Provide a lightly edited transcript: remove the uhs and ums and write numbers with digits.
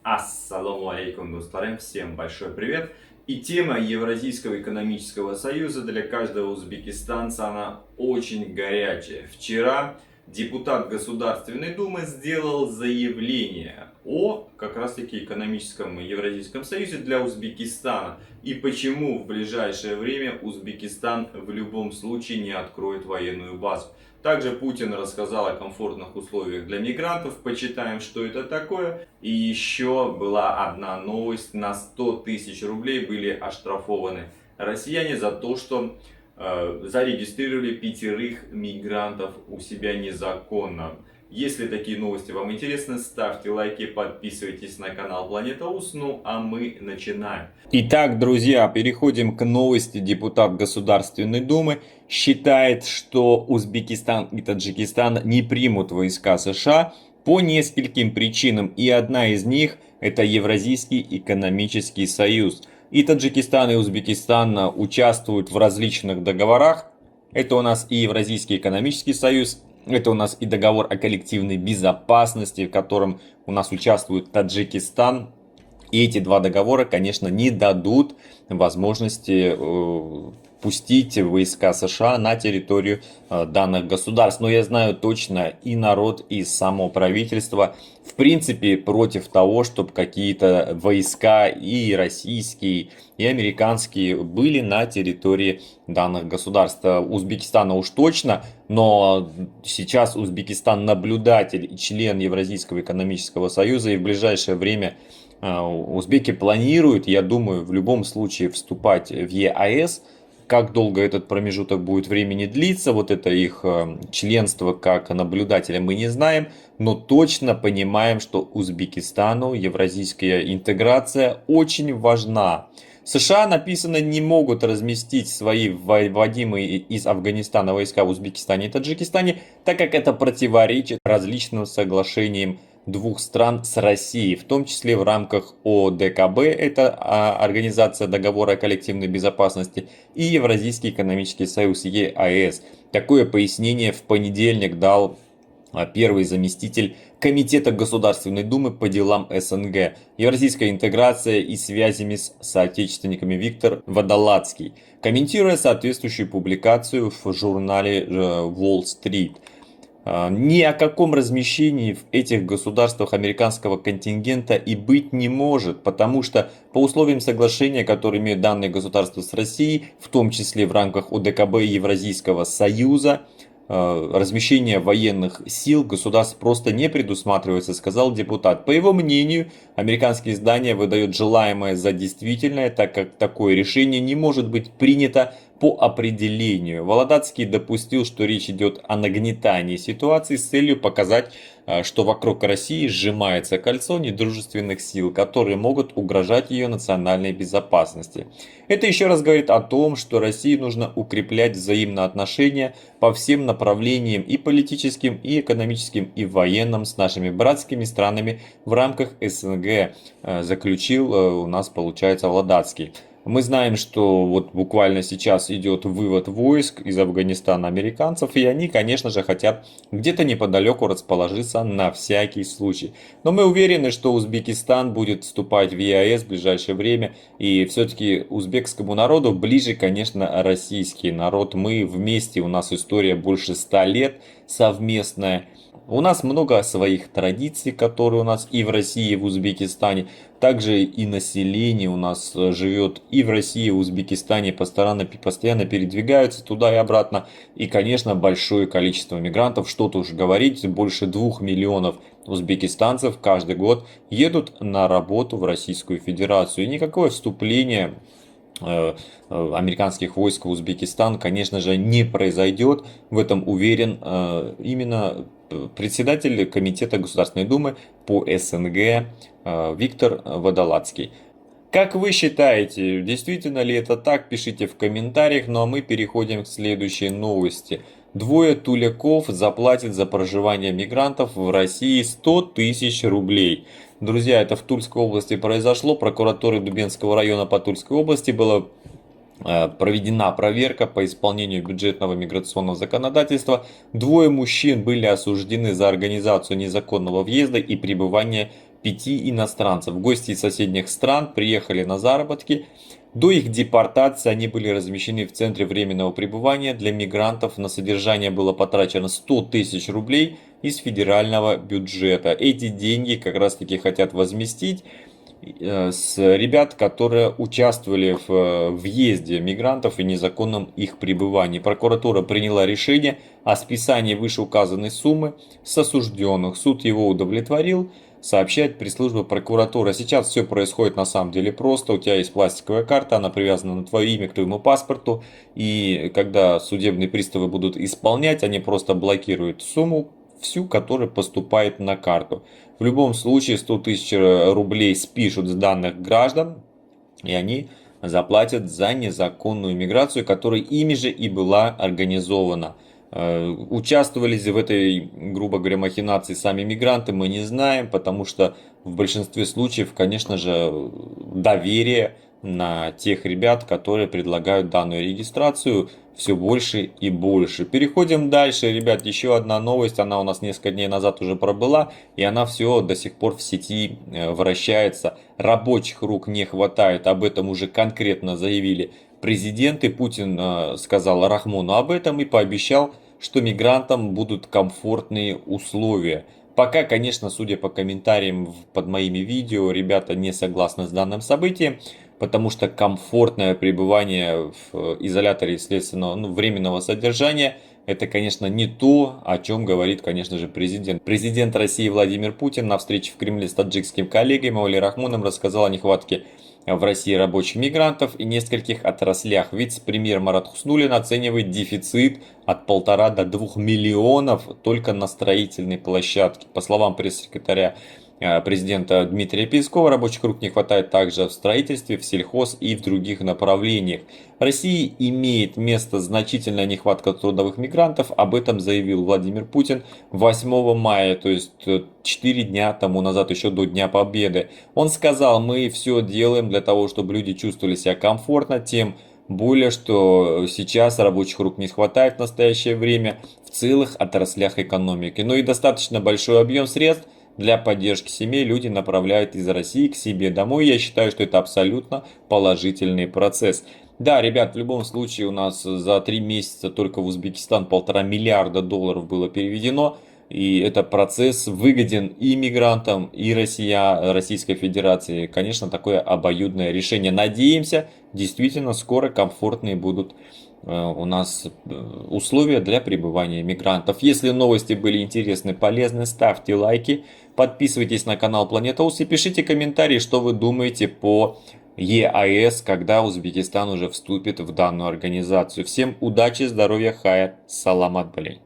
Ассаламу алейкум, достарем, всем большой привет. И тема Евразийского экономического союза для каждого узбекистанца, она очень горячая. Вчера депутат Государственной Думы сделал заявление о как раз таки экономическом Евразийском союзе для Узбекистана. И почему в ближайшее время Узбекистан в любом случае не откроет военную базу. Также Путин рассказал о комфортных условиях для мигрантов. Почитаем, что это такое. И еще была одна новость. На 100 тысяч рублей были оштрафованы россияне за то, что зарегистрировали 5 мигрантов у себя незаконно. Если такие новости вам интересны, ставьте лайки, подписывайтесь на канал Планета УС. Ну а мы начинаем. Итак, друзья, переходим к новости. Депутат Государственной Думы считает, что Узбекистан и Таджикистан не примут войска США по нескольким причинам. И одна из них — это Евразийский экономический союз. И Таджикистан, и Узбекистан участвуют в различных договорах. Это у нас и Евразийский экономический союз, это у нас и договор о коллективной безопасности, в котором у нас участвует Таджикистан. И эти два договора, конечно, не дадут возможности пустить войска США на территорию данных государств. Но я знаю точно, и народ, и само правительство в принципе против того, чтобы какие-то войска и российские, и американские были на территории данных государств. Узбекистана уж точно, но сейчас Узбекистан наблюдатель и член Евразийского экономического союза, и в ближайшее время узбеки планируют, я думаю, в любом случае вступать в ЕАЭС. Как долго этот промежуток будет времени длиться, вот это их членство как наблюдателя, мы не знаем, но точно понимаем, что Узбекистану евразийская интеграция очень важна. США, написано, не могут разместить свои вводимые из Афганистана войска в Узбекистане и Таджикистане, так как это противоречит различным соглашениям двух стран с Россией, в том числе в рамках ОДКБ, это Организация договора о коллективной безопасности, и Евразийский экономический союз, ЕАЭС. Такое пояснение в понедельник дал первый заместитель Комитета Государственной Думы по делам СНГ, Евразийская интеграция и связями с соотечественниками Виктор Водолацкий, комментируя соответствующую публикацию в журнале Wall Street. Ни о каком размещении в этих государствах американского контингента и быть не может, потому что по условиям соглашения, которые имеют данные государства с Россией, в том числе в рамках ОДКБ и Евразийского союза, размещение военных сил государств просто не предусматривается, сказал депутат. По его мнению, американские издания выдают желаемое за действительное, так как такое решение не может быть принято по определению. Володацкий допустил, что речь идет о нагнетании ситуации с целью показать, что вокруг России сжимается кольцо недружественных сил, которые могут угрожать ее национальной безопасности. Это еще раз говорит о том, что России нужно укреплять взаимные отношения по всем направлениям, и политическим, и экономическим, и военным, с нашими братскими странами в рамках СНГ, заключил у нас, получается, Володацкий. Мы знаем, что вот буквально сейчас идет вывод войск из Афганистана американцев, и они, конечно же, хотят где-то неподалеку расположиться на всякий случай. Но мы уверены, что Узбекистан будет вступать в ЕАЭС в ближайшее время, и все-таки узбекскому народу ближе, конечно, российский народ. Мы вместе, у нас история больше 100 лет совместная. У нас много своих традиций, которые у нас и в России, и в Узбекистане. Также и население у нас живет и в России, и в Узбекистане, постоянно передвигаются туда и обратно. И, конечно, большое количество мигрантов, что тут уж говорить, больше 2 миллионов узбекистанцев каждый год едут на работу в Российскую Федерацию. И никакое вступление американских войск в Узбекистан, конечно же, не произойдет. В этом уверен именно председатель Комитета Государственной Думы по СНГ Виктор Водолацкий. Как вы считаете, действительно ли это так? Пишите в комментариях. Ну а мы переходим к следующей новости. Двое туляков заплатят за проживание мигрантов в России 100 тысяч рублей. Друзья, это в Тульской области произошло. Прокуратурой Дубенского района по Тульской области была проведена проверка по исполнению бюджетного миграционного законодательства. Двое мужчин были осуждены за организацию незаконного въезда и пребывания 5 иностранцев. Гости из соседних стран приехали на заработки. До их депортации они были размещены в центре временного пребывания для мигрантов. На содержание было потрачено 100 тысяч рублей из федерального бюджета. Эти деньги как раз таки хотят возместить с ребят, которые участвовали в въезде мигрантов и незаконном их пребывании. Прокуратура приняла решение о списании вышеуказанной суммы с осужденных. Суд его удовлетворил, сообщает пресс-служба прокуратуры. Сейчас все происходит на самом деле просто. У тебя есть пластиковая карта, она привязана на твое имя, к твоему паспорту. И когда судебные приставы будут исполнять, они просто блокируют сумму, всю, которая поступает на карту. В любом случае 100 тысяч рублей спишут с данных граждан, и они заплатят за незаконную миграцию, которая ими же и была организована. Участвовали ли в этой, грубо говоря, махинации сами мигранты, мы не знаем, потому что в большинстве случаев, конечно же, доверие на тех ребят, которые предлагают данную регистрацию, все больше и больше. Переходим дальше, ребят, еще одна новость, она у нас несколько дней назад уже пробыла, и она все до сих пор в сети вращается. Рабочих рук не хватает, об этом уже конкретно заявили президенты. Путин сказал Рахмону об этом и пообещал, что мигрантам будут комфортные условия. Пока, конечно, судя по комментариям под моими видео, ребята не согласны с данным событием, потому что комфортное пребывание в изоляторе следственного, временного содержания, это, конечно, не то, о чем говорит, конечно же, президент. Президент России Владимир Путин на встрече в Кремле с таджикским коллегой Маулей Рахмоном рассказал о нехватке в России рабочих мигрантов и нескольких отраслях. Вице-премьер Марат Хуснуллин оценивает дефицит от 1,5 до 2 миллионов только на строительной площадке. По словам пресс-секретаря президента Дмитрия Пескова, рабочих рук не хватает также в строительстве, в сельхоз и в других направлениях. В России имеет место значительная нехватка трудовых мигрантов, об этом заявил Владимир Путин 8 мая, то есть 4 дня тому назад, еще до Дня Победы. Он сказал: мы все делаем для того, чтобы люди чувствовали себя комфортно, тем более, что сейчас рабочих рук не хватает в настоящее время в целых отраслях экономики. Но и достаточно большой объем средств для поддержки семей люди направляют из России к себе домой. Я считаю, что это абсолютно положительный процесс. Да, ребят, в любом случае у нас за 3 месяца только в Узбекистан 1,5 миллиарда долларов было переведено. И этот процесс выгоден и мигрантам, и Российской Федерации. Конечно, такое обоюдное решение. Надеемся, действительно скоро комфортные будут у нас условия для пребывания мигрантов. Если новости были интересны, полезны, ставьте лайки, подписывайтесь на канал Планета Уз и пишите комментарии, что вы думаете по ЕАЭС, когда Узбекистан уже вступит в данную организацию. Всем удачи, здоровья, хайр, саламат, блин.